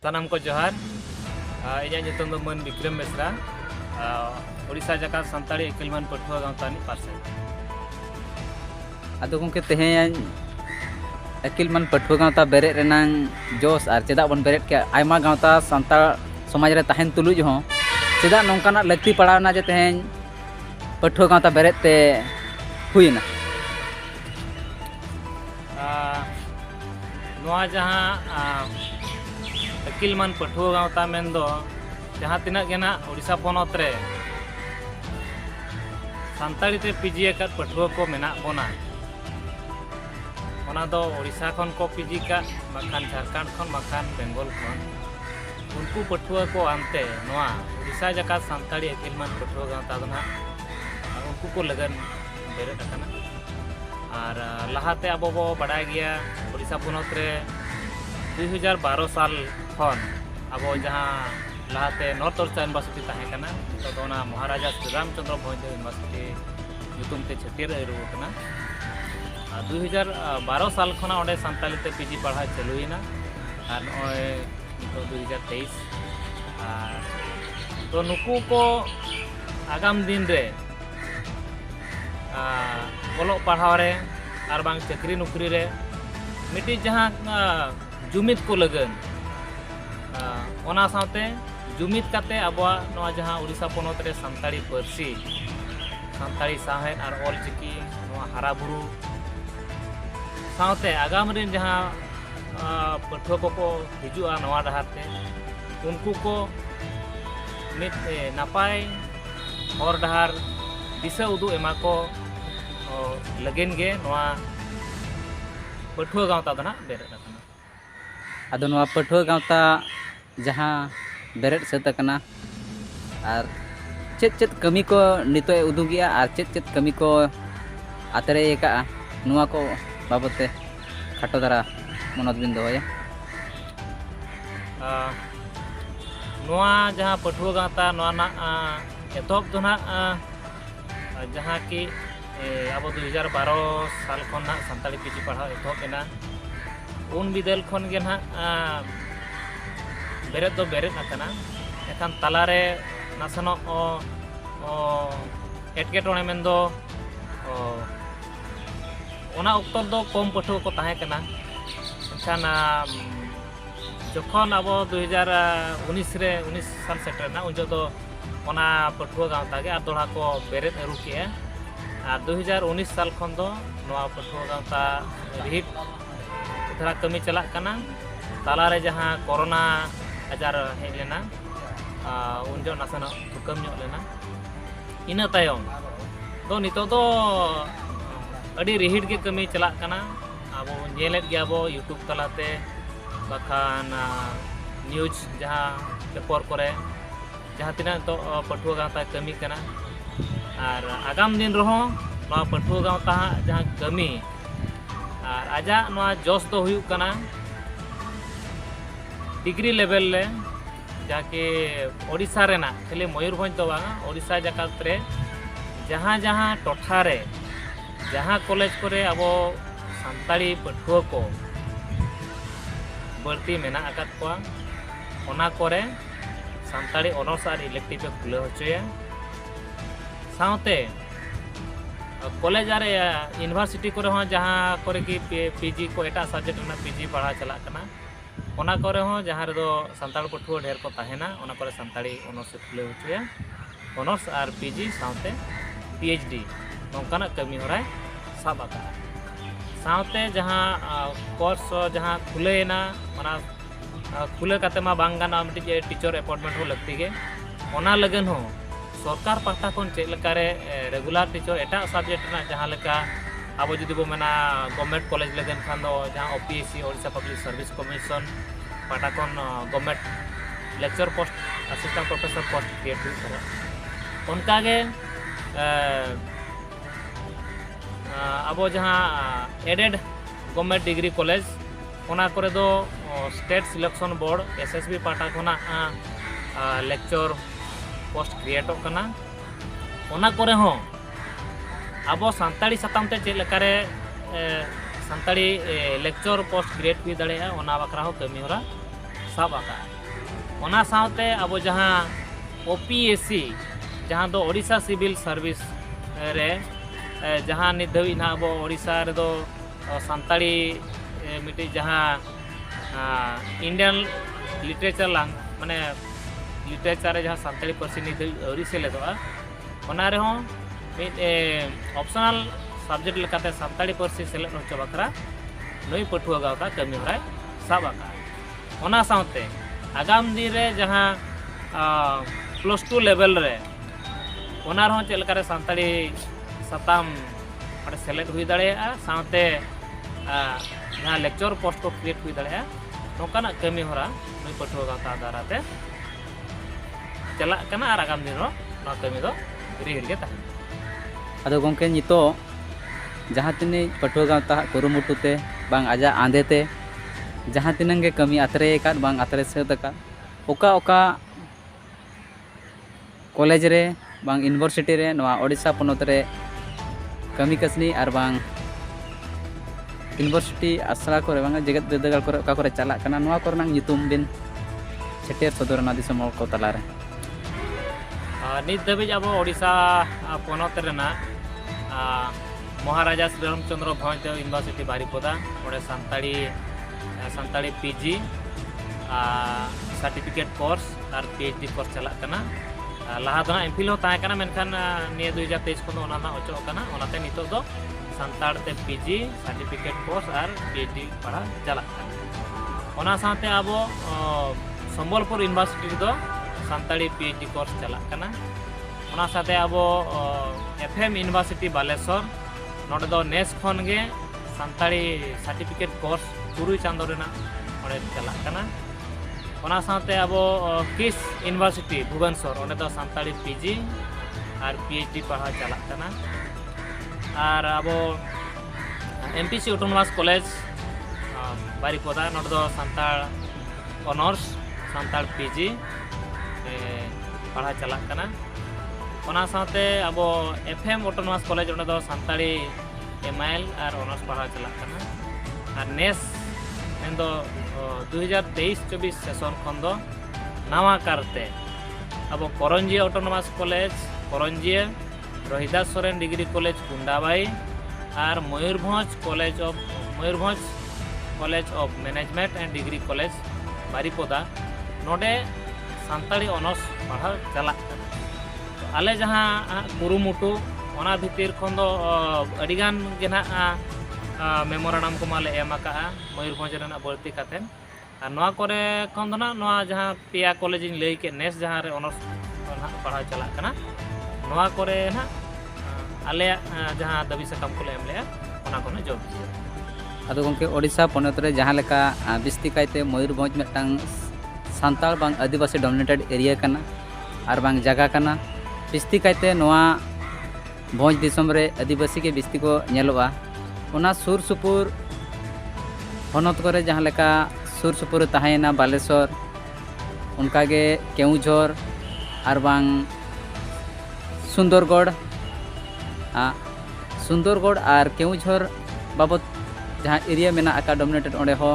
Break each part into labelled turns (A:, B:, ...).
A: Sanam ko johar. Inya nyutum do Man Bikram Besra. Odisha Jakat Santali Ekilman Pathua Gawta ni Parsel.
B: Ado gongke tehen Ekilman Pathua Gawta beret renang jos ar cedak bon beret ke aima gawta santal समाज रे तहन तुलुज हो चेदा नौकाना लगती पड़ावना जे तहें पठुआ गाँवता बेरेत ते हुईना
A: जहाँ अकिलमान पठुआ गाँवता main दो जहाँ तिना गेना ओडिशा पोनत रे सानताड़ी ते पीजी का पठुआ को मेना बोना ओना दो ओडिशा खन को पीजी का मखान झारखंड खन मखान बेंगल खन उनको पठुआ को आनते नोआ ओडिशा जाकात सानताड़ी अकिलमान पठुआ गाँवता दो ना उनको को लगन बेरेट अकना और लहाते अब बो बड़ा गया ओडिशा पोनत रे 2012 साल खन अब जहाँ लहाते नॉर्थ ओडिशा यूनिवर्सिटी ताहे कना तो दोना महाराजा श्री रामचंद्र भोज यूनिवर्सिटी युतुम ते छटियर एरू कना 2012 साल खना ओडे सानताली ते पीजी पढ़ा चलुइना और नय 2023 तो नुकू को आगाम दिन रे बोलो पढ़ाव रे और बांग चक्री नौकरी रे मिट्टी जहाँ जुमित को लगन ओना साथे जुमित काते अबवा नोआ जहाँ ओडिशा पोनत रे सानताड़ी पार्सी सानताड़ी साहेब और ऑलचिकी नोआ हराबुरु साथे आगाम रे जहाँ पठुआ को हिजुआ नोआ डहाते उनको को मित नापाय हर डहार दिशा उदू एमा को लगेन गे नोआ पठुआ गाँवता दना बेरेट अकना
B: अदो नोआ पठुआ गाँवता जहाँ बेरेट सत अकना और चेत चेत कमी को नितो उदुगिया और चेत चेत कमी को आतरे का नोआ को बाबते खाटो दरा मनोत बिन दोया
A: नोआ जहाँ पठुआ गाँवता नोआ ना एतोब दो ना जहाँ की अब 2012 साल खन ना सानताड़ी पीजी पढ़ाव एतोब एना उन बिदल खन गे ना बेरेत दो बेरेत अकना एखान तालारे नासनो एटकेटोणे मेन दो ओना उक्तो दो कम पठुआ को ताहे कना एखान जखन अब 2019 रे 19 साल सेटरना उन जो ओना पठुआ गाँवता गे दोड़ा को बेरेत एरू के और 2019 साल खन दो नोआ पठुआ गाँवता रिहिट थोड़ा कमी चला कना तालारे जहाँ कोरोना आजार हेज लेना उन जो नासना थुकम ᱧᱚᱜ लेना इना तायम तो नितो दो अड़ी रिहिट के कमी चला कना अब नेलेत गया बो यूट्यूब तलाते बाखान न्यूज जहाँ पेपर करे जहाँ तिना तो पठुआ गाँवता कमी कना और आगाम दिन रहो नोआ पठुआ गाँवता जहाँ कमी और आजा नोआ जोश तो हुयु कना डिग्री लेवल ले जाके ओडिशा रेना खाली मयूरभंज तो बांगा ओडिशा जाकात रे जहाँ जहाँ टोठा रे जहाँ कॉलेज करे अब सानताड़ी पठुआ को बढ़ती मेना आकात कोआ ओना करे सानताड़ी ऑनर्स और इलेक्टिव पे खुले होचोया साथे कॉलेज और यूनिवर्सिटी करे हो जहाँ करे कि पीजी को एटा सब्जेक्ट में पीजी पढ़ा चला कना ओना करे हो जहाँ रे सानताड़ पठुआ ढेर को ताहेना ओना करे सानताड़ी ऑनर्स खुले होचोया ऑनर्स और पीजी साथे पीएचडी नौकाना कमी होराय साब आका साथे जहाँ कोर्स जहाँ खुलेना ओना खुले काते मा बांग गाना मिट्टी टीचर अपॉइंटमेंट हो लगती गे ओना लगन हो सरकार पाहटा खन चेक लेकारे रेगुलर टीचर एटा सब्जेक्ट ना जहाँ लेका अब जुदी बो मेना गवर्नमेंट कॉलेज लगन खान दो जहाँ OPSC Odisha public service commission पाहटा खन government lecture post assistant professor post create हुई करे उनका गे अब जहाँ एडेड गवर्नमेंट डिग्री कॉलेज ओना करे दो स्टेट सिलेक्शन बोर्ड एसएसबी पाहटा खना लेक्चर पोस्ट क्रिएट कना ओना करे हो अब सानताड़ी साताम ते चेक लेकारे सानताड़ी लेक्चर पोस्ट क्रिएट हुई दाड़े ओना बखरा हो कमी होरा साब आका ᱚᱱᱟ ᱥᱟᱶᱛᱮ ᱟᱵᱚ ᱡᱟᱦᱟᱸ OPSC ᱡᱟᱦᱟᱸ ᱫᱚ ओडिशा सिविल सर्विस रे जहाँ नित धाबी ना अब ओडिशा रे दो सानताड़ी मिट्टी जहाँ इंडियन लिटरेचर लांग माने लिटरेचर रे जहाँ सानताड़ी पर्सी नित अवरी सेलेदोआ ओना रे हों मिट ऑप्शनल सब्जेक्ट लेकाते सानताड़ी पर्सी सेलेद होचो बकरा नई पठुआ गावता कमी हराय साब आका ओना साउते आगाम दिन रे जहाँ +2 लेवल रे ओना रहो चेल करे सानताड़ी सताम अरे सेलेक्ट हुई दाड़ेया साउते जहाँ लेक्चर पोस्ट को क्रिएट हुई दाड़ेया नोकाना कमी हरा नई पठुआ गावता दाराते चला कना आर आगाम दिन रो ना कमी दो रिहिल गे ताहे
B: अदो गोंके नितो जहाँ तिनी पठुआ गावता कुरुमुटुते बांग आजा आंदेते जहाँ तिनंगे कमी आतरे एकात बांग आतरे सेदका ओका ओका कॉलेज रे बांग यूनिवर्सिटी रे नवा ओडिशा पोनोत रे कमी कसनी और बांग यूनिवर्सिटी आसरा करे बांग जगत बिरदागार करे ओका करे चला कना नवा करनांग नितुम बिन सेटेर सदरना दिसम हॉल को तलारे
A: नित धाबी अब ओडिशा पोनोत रेना महाराजा श्री रामचंद्र भंजदेव यूनिवर्सिटी बारिपदा ओडे सानताड़ी PG सर्टिफिकेट कोर्स और PhD कोर्स चला कना लाहा दो एमफिल हो ताहे कना मेनखान निये 2023 खन ओना ना ओचो कना ओनाते नितो दो सानताड़ ते PG सर्टिफिकेट कोर्स और PhD पढ़ा चला कना ओना साथे आबो संबलपुर यूनिवर्सिटी दो सानताड़ी PhD कोर्स चला कना ओना साथे आबो FM यूनिवर्सिटी बालेश्वर नोडे दो नेस खन गे सानताड़ी सर्टिफिकेट कोर्स तुरुई चांदो रेना ओडे चला कना ओना साथे आबो किस यूनिवर्सिटी भुवनेश्वर ओने दो सानताड़ी PG और PhD पढ़ा चला कना और आबो MPC ऑटोनोमस कॉलेज बारिपदा नोडे दो सानताड़ ऑनर्स सानताड़ PG पढ़ा चला कना ओना साथे आबो FM ऑटोनोमस कॉलेज ओने दो सानताड़ी MIL और ऑनर्स पढ़ा चला कना और नेस एंदो 2023-24 सेशन खन दो नवा करते अब Karanjia autonomous college Karanjia Rohidas Soren degree college Kundabai और Mayurbhanj college of management and degree college Baripada नोडे सानताड़ी ऑनर्स पढ़ा चला आले जहाँ कुरुमुटु ओना भितर खन दो अडिगान गे ना मेमोरेंडम को माले एम आका मयूरभंज रेना बर्ती काते और नवा करे खन दो ना जहाँ पेया कॉलेज लई के नेस जहाँ रे ऑनर्स पढ़ा चला कना नवा करे ना आले जहाँ दबी सकम को एम ले ओना कोने जॉब
B: अदो गोंके ओडिशा पोनोत रे जहाँ लेका बिस्ती कायते मयूरभंज मिदटांग सानताल बांग आदिवासी डोमिनेटेड एरिया कना और बांग जगह कना बिस्ती कायते नवा भोज दिसम रे आदिवासी के बिस्ती को नेलोआ ओना सुर सुपुर होनत करे जहाँ लेका सुर सुपुर ताहेना बालेश्वर उनकागे केउझर और बांग सुंदरगढ़ और केउझर बाबत जहाँ एरिया मेना आका डोमिनेटेड ओंडे हो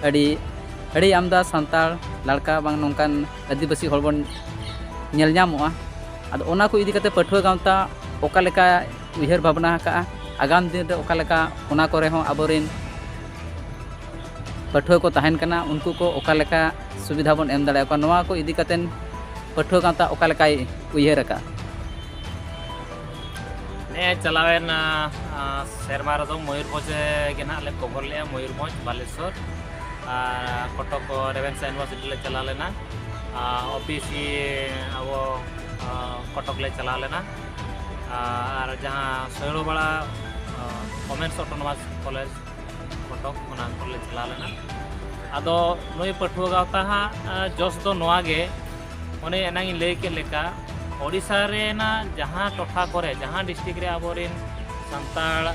B: अड़ी आमदा सानताल लड़का बांग नोंकान आदिवासी हॉल बन नेल ᱧᱟᱢᱚᱜᱼᱟ आदो ओना को इदी कते पठुआ गावता ओका लेका उयहर भावना का आगाम दिन रे ओका लेका ओना करे हो आबोरिन पठुआ को ताहेन कना उनको को ओका लेका सुविधा बन एम दाड़े ओका नोआ को इदी कतेन पठुआ गावता ओका लेका उयहर का
A: ने चलावेन सेरमा रे दो मयूरभंज गे ना ले कवर ले मयूरभंज बालेश्वर कटक रेवेन्सा यूनिवर्सिटी ले चला लेना OPC अब कटक ले चला लेना और जहाँ सैड़ोबाड़ा कॉमर्स ऑटोनोमस कॉलेज कटक ओना ले चला लेना आदो नई पठुआ गावता जोश दो नोआ गे ओने एनांग लई के लेका ओडिशा रे ना जहाँ टोठा करे जहाँ डिस्ट्रिक्ट रे आबोरिन सानताड़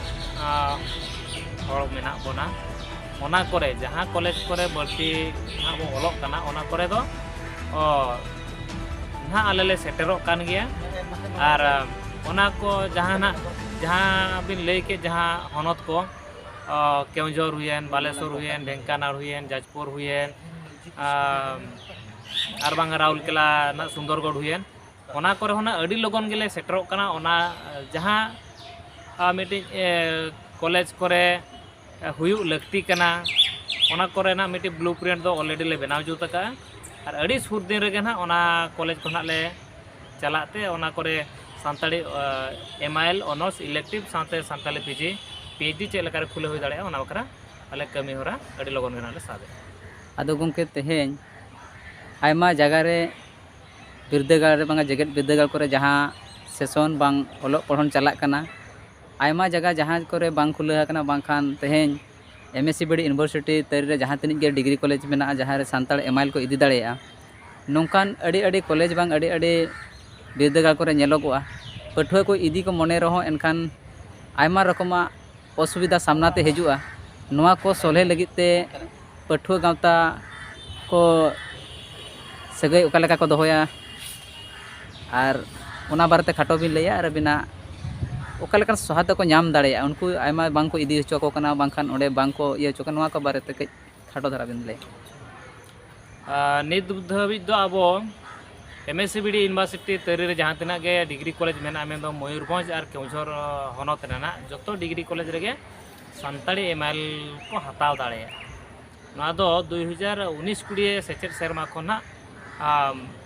A: हड़ मेना बोना ओना करे जहाँ कॉलेज करे बर्ती ना बो ओलोग कना ओना करे दो ना आले ले सेटेरो कान गया और ओना को जहाँ बिन लई के जहाँ हनत को केउझर हुएन बालेश्वर हुएन ढेंकानाल हुएन जाजपुर हुएन ᱟᱨ ᱵᱟᱝ ᱨᱟᱣᱩᱞᱠᱮᱞᱟ ᱱᱟᱜ ᱥᱩᱱᱫᱚᱨᱜᱚᱲ ᱦᱩᱭᱮᱱ ᱚᱱᱟ ᱠᱚᱨᱮ ᱦᱚᱸ ᱟᱹᱰᱤ ᱞᱚᱜᱚᱱ ᱜᱮᱞᱮ ᱥᱮᱴᱮᱨᱚᱜ ᱠᱟᱱᱟ ᱚᱱᱟ ᱡᱟᱦᱟᱸ ᱢᱤᱫᱴᱤᱡ ᱠᱚᱞᱮᱡᱽ ᱠᱚᱨᱮ ᱦᱩᱭᱩᱜ ᱞᱟᱹᱠᱛᱤ ᱠᱟᱱᱟ ᱚᱱᱟ ᱠᱚᱨᱮᱱᱟᱜ ᱢᱤᱫᱴᱤᱡ ᱵᱞᱩ ᱯᱨᱤᱱᱴ ᱫᱚ ᱚᱞᱨᱮᱰᱤ ᱞᱮ ᱵᱮᱱᱟᱣ ᱡᱩᱛ ᱟᱠᱟᱜᱼᱟ ᱟᱨ ᱟᱹᱰᱤ ᱥᱩᱨ ᱫᱤᱱ ᱨᱮᱜᱮ ᱱᱟᱦᱟᱜ ᱚᱱᱟ ᱠᱚᱞᱮᱡᱽ ᱠᱚ ᱱᱟᱦᱟᱜ ᱞᱮ ᱪᱟᱞᱟᱜ ᱛᱮ ᱚᱱᱟ ᱠᱚᱨᱮ ᱥᱟᱱᱛᱟᱲᱤ MIL ᱚᱱᱟর্স ইলেকটিভ ᱥᱟᱶᱛᱮ ᱥᱟᱱᱛᱟᱲᱤ PhD ᱪᱮᱫ ᱞᱮᱠᱟᱨᱮ ᱠᱷᱩᱞᱟᱹᱣ ᱦᱩᱭ ᱫᱟᱲᱮᱭᱟᱜᱼᱟ ᱚᱱᱟ ᱵᱟᱠᱷᱨᱟ ᱟᱞᱮ ᱠᱟᱹᱢᱤ ᱦᱚᱨᱟ ᱟᱹᱰᱤ ᱞᱚᱜᱚᱱ ᱜᱮ ᱱᱟᱦᱟᱜ ᱞᱮ ᱥᱟᱵᱮᱫᱼᱟ
B: ᱟᱫᱚ ᱜᱚᱢᱠᱮ ᱛᱮᱦᱮᱧ ᱟᱭᱢᱟ ᱡᱟᱭᱜᱟ ᱨᱮ ᱵᱤᱨᱫᱟᱹᱜᱟᱲ ᱨᱮ ᱵᱟᱝ ᱡᱮᱜᱮᱫ ᱵᱤᱨᱫᱟᱹᱜᱟᱲ ᱠᱚᱨᱮ ᱡᱟᱦᱟᱸ ᱥᱮᱥᱚᱱ ᱵᱟᱝ ᱚᱞᱚᱜ ᱯᱚᱲᱦᱚᱱ ᱪᱟᱞᱟᱜ ᱠᱟᱱᱟ ᱟᱭᱢᱟ ᱡᱟᱭᱜᱟ ᱡᱟᱦᱟᱸ ᱠᱚᱨᱮ ᱵᱟᱝ ᱠᱷᱩᱞᱟᱹᱣ ᱟᱠᱟᱱᱟ ᱵᱟᱝᱠᱷᱟᱱ ᱛᱮᱦᱮᱧ MSc BD ᱤᱭᱩᱱᱤᱵᱷᱟᱨᱥᱤᱴᱤ ᱛᱟᱹᱨᱤ ᱨᱮ ᱡᱟᱦᱟᱸ ᱛᱤᱱᱟᱹᱜ ᱜᱮ ᱰᱤᱜᱽᱨᱤ ᱠᱚᱞᱮᱡᱽ ᱢᱮᱱᱟᱜᱼᱟ ᱡᱟᱦᱟᱸ ᱨᱮ ᱥᱟᱱᱛᱟᱲ MIL ᱠᱚ ᱤᱫᱤ ᱫᱟᱲᱮᱭᱟᱜᱼᱟ ᱱᱚᱝᱠᱟᱱ ᱟᱹᱰᱤ ᱠᱚᱞᱮᱡᱽ ᱵᱟᱝ ᱟᱹᱰᱤ ᱵᱤᱨᱫᱟᱹᱜᱟᱲ ᱠᱚᱨᱮ ᱧᱮᱞᱚᱜᱚᱜᱼᱟ ᱯᱟᱹᱴᱷᱩᱣᱟᱹ ᱠᱚ ᱤᱫᱤ ᱠᱚ ᱢᱚᱱᱮ ᱨᱮᱦᱚᱸ ᱮᱱᱠᱷᱟᱱ ᱟᱭᱢᱟ ᱨᱚᱠᱚᱢᱟᱜ ᱚᱥᱩᱵᱤᱫᱷᱟ ᱥᱟᱢᱱᱟ ᱛᱮ ᱦᱤᱡᱩᱜᱼᱟ ᱱᱚᱣᱟ ᱠᱚ ᱥᱚᱞᱦᱮ ᱞᱟᱹᱜᱤᱫ ᱛᱮ ᱯᱟᱹᱴᱷᱩᱣᱟᱹ ᱜᱟᱶᱛᱟ ᱠᱚ ᱥᱟᱹᱜᱟᱹᱭ ᱚᱠᱟ ᱞᱮᱠᱟ ᱠᱚ ᱫᱚᱦᱚᱭᱟ ᱟᱨ ᱚᱱᱟ ᱵᱟᱨᱮᱛᱮ ᱠᱷᱟᱴᱚ ᱵᱤᱱ ᱞᱟᱹᱭᱟ ᱟᱨ ᱟᱹᱵᱤᱱᱟᱜ ᱚᱠᱟ ᱞᱮᱠᱟᱱ ᱥᱚᱦᱟᱭᱚᱛᱟ ᱠᱚ ᱧᱟᱢ ᱫᱟᱲᱮᱭᱟᱜᱼᱟ ᱩᱱᱠᱩ ᱟᱭᱢᱟ ᱵᱟᱝ ᱠᱚ ᱤᱫᱤ ᱦᱚᱪᱚ ᱟᱠᱚ ᱠᱟᱱᱟ ᱵᱟᱝᱠᱷᱟᱱ ᱚᱸᱰᱮ ᱵᱟᱝ ᱠᱚ ᱤᱭᱟᱹ ᱦᱚᱪᱚ ᱠᱟᱱᱟ ᱱᱚᱣᱟ ᱠᱚ ᱵᱟᱨᱮᱛᱮ ᱠᱟᱹᱡ ᱠᱷᱟᱴᱚ ᱫᱷᱟᱨᱟ ᱵᱤᱱ ᱞᱟᱹᱭᱟ
A: ᱱᱤᱛ ᱫᱷᱟᱹᱵᱤᱡ ᱫᱚ ᱟᱵᱚ MSc BD ᱤᱭᱩᱱᱤᱵᱷᱟᱨᱥᱤᱴᱤ ᱛᱟᱹᱨᱤ ᱨᱮ ᱡᱟᱦᱟᱸ ᱛᱤᱱᱟᱹᱜ ᱜᱮ ᱰᱤᱜᱽᱨᱤ ᱠᱚᱞᱮᱡᱽ ᱢᱮᱱᱟᱜᱼᱟ ᱢᱮᱱᱫᱚ ᱢᱚᱭᱩᱨᱵᱷᱚᱸᱡᱽ ᱟᱨ ᱠᱮᱣᱡᱷᱚᱨ ᱦᱚᱱᱚᱛ ᱨᱮᱱᱟᱜ ᱡᱚᱛᱚ ᱰᱤᱜᱽᱨᱤ ᱠᱚᱞᱮᱡᱽ ᱨᱮᱜᱮ ᱥᱟᱱᱛᱟᱲᱤ MIL ᱠᱚ ᱦᱟᱛᱟᱣ ᱫᱟᱲᱮᱭᱟᱜᱼᱟ ᱱᱚᱣᱟ ᱫᱚ 2019-20 ᱥᱮᱪᱮᱫ ᱥᱮᱨᱢᱟ ᱠᱷᱚᱱᱟᱜ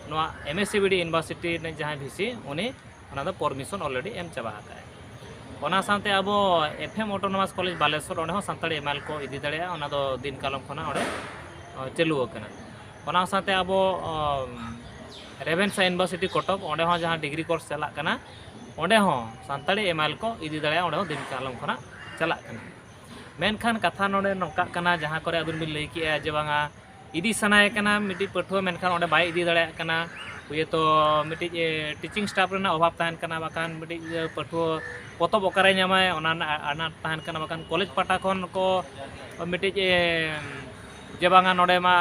A: ᱱᱚᱣᱟ MSc BD ᱤᱭᱩᱱᱤᱵᱷᱟᱨᱥᱤᱴᱤ ᱨᱮᱱ ᱡᱟᱦᱟᱸᱭ ᱵᱷᱤᱥᱤ ᱩᱱᱤ ᱚᱱᱟ ᱫᱚ ᱯᱟᱨᱢᱤᱥᱚᱱ ᱚᱞᱨᱮᱰᱤ ᱮᱢ ᱪᱟᱵᱟ ᱟᱠᱟᱫᱟᱭ ᱚᱱᱟ ᱥᱟᱶᱛᱮ ᱟᱵᱚ FM অটোনমাস কলেজ বালেশ্বর ᱚᱸᱰᱮ ᱦᱚᱸ ᱥᱟᱱᱛᱟᱲᱤ MIL ᱠᱚ ᱤᱫᱤ ᱫᱟᱲᱮᱭᱟᱜᱼᱟ ᱚᱱᱟ ᱫᱚ ᱫᱤᱱ ᱠᱟᱞᱚᱢ ᱠᱷᱚᱱᱟᱜ ᱚᱸᱰᱮ ᱪᱟᱹᱞᱩ ᱟᱠᱟᱱᱟ ᱚᱱᱟ ᱥᱟᱶᱛᱮ ᱟᱵᱚ রেভেনসা ᱤউনিভার্সিটি কটক ᱚᱸᱰᱮ ᱦᱚᱸ ᱡᱟᱦᱟᱸ ᱰᱤᱜᱽᱨᱤ ᱠᱳর্স ᱪᱟᱞᱟᱜ ᱠᱟᱱᱟ ᱚᱸᱰᱮ ᱦᱚᱸ ᱥᱟᱱᱛᱟᱲᱤ MIL ᱠᱚ ᱤᱫᱤ ᱫᱟᱲᱮᱭᱟᱜᱼᱟ ᱚᱸᱰᱮ ᱦᱚᱸ ᱫᱤᱱ ᱠᱟᱞᱚᱢ ᱠᱷᱚᱱᱟᱜ ᱪᱟᱞᱟᱜ ᱠᱟᱱᱟ ᱢᱮᱱᱠᱷᱟᱱ ᱠᱟᱛᱷᱟ ᱱᱚᱰᱮ ᱱᱚᱝᱠᱟᱜ ᱠᱟᱱᱟ ᱡᱟᱦᱟᱸ ᱠᱚᱨᱮ ᱟᱵᱤᱱ ᱵᱤᱱ ᱞᱟᱹᱭ ᱠᱮᱜᱼᱟ ᱡᱮ ᱵᱟᱝᱟ ᱤᱫᱤ ᱥᱟᱱᱟᱭᱮ ᱠᱟᱱᱟ ᱢᱤᱫᱴᱤᱡ ᱯᱟᱹᱴᱷᱩᱣᱟᱹ ᱢᱮᱱᱠᱷᱟन ᱚᱸᱰᱮ ᱵᱟᱭ ᱤᱫᱤ ᱫᱟᱲᱮᱭᱟᱜ ᱠᱟᱱᱟ ᱦᱚᱭᱛᱚ ᱢᱤᱫᱴᱤᱡ ᱴᱤᱪᱤᱝ ᱥᱴᱟᱯ ᱨᱮᱱᱟᱜ ᱚᱵᱷᱟᱵ ᱛᱟᱦᱮᱱ ᱠᱟᱱᱟ ᱵᱟᱠᱷᱟᱱ ᱢᱤᱫᱴᱤᱡ ᱯᱟᱹᱴᱷᱩᱣᱟᱹ ᱯᱚᱛᱚᱵ ᱚᱠᱟᱨᱮ ᱧᱟᱢᱟᱭ ᱚᱱᱟ ᱨᱮᱱᱟᱜ ᱟᱱᱟᱴ ᱛᱟᱦᱮᱱ ᱠᱟᱱᱟ ᱵᱟᱠᱷᱟᱱ ᱠᱚᱞᱮᱡᱽ ᱯᱟᱦᱴᱟ ᱠᱷᱚᱱ ᱠᱚ ᱢᱤᱫᱴᱤᱡ ᱡᱮ ᱵᱟᱝᱟ ᱱᱚᱰᱮ ᱢᱟ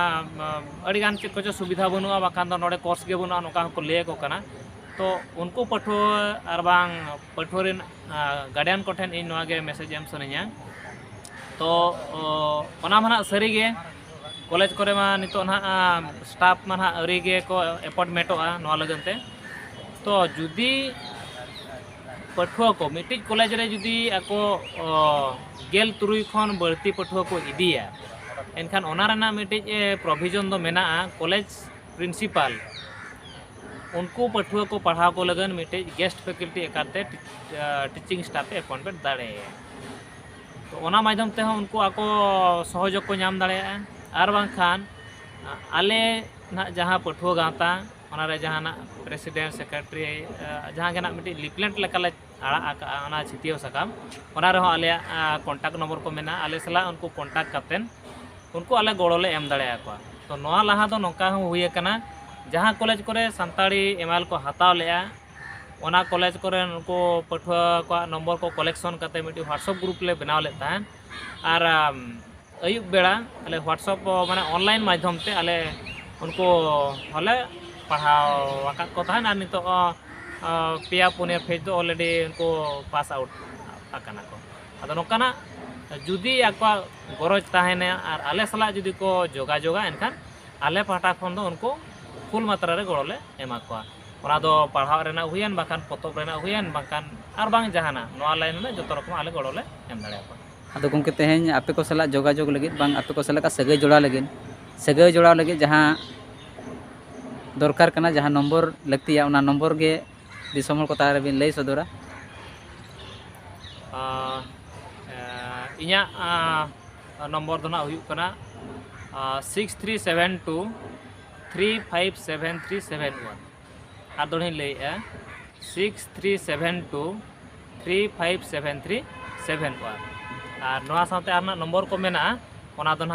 A: ᱟᱹᱰᱤᱜᱟᱱ ᱪᱮᱫ ᱠᱚᱪᱚ ᱥᱩᱵᱤᱫᱷᱟ ᱵᱟᱹᱱᱩᱜᱼᱟ ᱵᱟᱠᱷᱟᱱ ᱫᱚ ᱱᱚᱰᱮ ᱠᱳᱨᱥ ᱜᱮ ᱵᱟᱹᱱᱩᱜᱼᱟ ᱱᱚᱝᱠᱟ ᱦᱚᱸᱠᱚ ᱞᱟᱹᱭᱟᱠᱚ ᱠᱟᱱᱟ ᱛᱚ ᱩᱱᱠᱩ ᱯᱟᱹᱴᱷᱩᱣᱟᱹ ᱟᱨ ᱵᱟᱝ ᱯᱟᱹᱴᱷᱩᱣᱟᱹ ᱨᱮᱱ ᱜᱟᱨᱰᱤᱭᱟᱱ ᱠᱚᱴᱷᱮᱱ ᱤᱧ ᱱᱚᱣᱟ ᱜᱮ ᱢᱮᱥᱮᱡ ᱮᱢ ᱥᱟᱱᱟᱧᱟ ᱛᱚ ᱚᱱᱟ ᱢᱟ ᱱᱟᱦᱟᱜ ᱥᱟᱹᱨᱤᱜᱮ ᱠᱚᱞᱮᱡᱽ ᱠᱚᱨᱮ ᱢᱟ ᱱᱤᱛᱚᱜ ᱱᱟᱦᱟᱜ ᱥᱴᱟᱯ ᱢᱟ ᱱᱟᱦᱟᱜ ᱟᱹᱣᱨᱤ ᱜᱮᱠᱚ ᱮᱯᱚᱭᱮᱱᱴᱢᱮᱱᱴᱚᱜᱼᱟ ᱱᱚᱣᱟ ᱞᱟᱹᱜᱤᱫ ᱛᱮ ᱛᱚ ᱡᱩᱫᱤ ᱯᱟᱹᱴᱷᱩᱣᱟᱹ ᱠᱚ ᱢᱤᱫᱴᱤᱡ ᱠᱚᱞᱮᱡᱽ ᱨᱮ ᱡᱩᱫᱤ ᱟᱠᱚ 13 ᱠᱷᱚᱱ ᱵᱟᱹᱲᱛᱤ ᱯᱟᱹᱴᱷᱩᱣᱟᱹ ᱠᱚ ᱤᱫᱤᱭᱟ ᱮᱱᱠᱷᱟᱱ ᱚᱱᱟ ᱨᱮᱱᱟᱜ ᱢᱤᱫᱴᱤᱡ ᱯᱨᱚᱵᱷᱤᱡᱚᱱ ᱫᱚ ᱢᱮᱱᱟᱜᱼᱟ ᱠᱚᱞᱮᱡᱽ ᱯᱨᱤᱱᱥᱤᱯᱟᱞ उनको पढ़ुआ को पढ़ाव को लगन मिट्टे गेस्ट फैकल्टी एकाते टीचिंग स्टाफ पे अपॉइंटमेंट दाड़े तो ओना माध्यम ते उनको आको सहयोग को नाम दाड़े और बांखान आले ना जहाँ पढ़ुआ गाँवता ओना रे जहाँ ना प्रेसिडेंट सेक्रेटरी जहाँ के ना मिट्टे लिफलेट लेकाले आड़ा आका ओना छितियो सकाम ओना रे आले कॉन्टैक्ट नंबर को मेना आले सला उनको कॉन्टैक्ट करतेन उनको आले गड़ोले एम दाड़े आको तो नोआ लाहा दो नोका हुई कना जहाँ कॉलेज करे सानताड़ी MIL को हताव लेआ ओना कॉलेज करे उनको पढ़ुआ को नंबर को कलेक्शन करते मिट्टी व्हाट्सएप ग्रुप ले बनाव लेता है और अयुब बेड़ा अले व्हाट्सएप माने ऑनलाइन माध्यम ते अले उनको हले पढ़ाव वाका को था ना नितो पिया पुनिया फेज दो ऑलरेडी उनको पास आउट आकाना को अदो नोकाना जुदी आको गरज ताहेने और आले सला जुदी को जोगा एनखान आले पाटा खन दो उनको फुल मात्रा रे गड़ोले एमा को ओना दो पढ़ाव रेना हुयन बाखान पतब रेना हुयन बाखान आर बांग जहाना नोआ लाइन में जतो रकम आले गड़ोले एम दाड़े को
B: अदो गमके तेहेñ आपे को सला जोगाजोग लगित बांग आपे को सला का सगै जोड़ा लगित जहाँ दरकार कना जहाँ नंबर लगतिया ओना नंबर गे दिसम को तारे बिन लई सदोरा
A: इኛ नंबर दो ना हुयु कना 6372 357371 और दोनी लैया 6372 357371 और नोआ साथे आरना नंबर को मेना ओना दो ना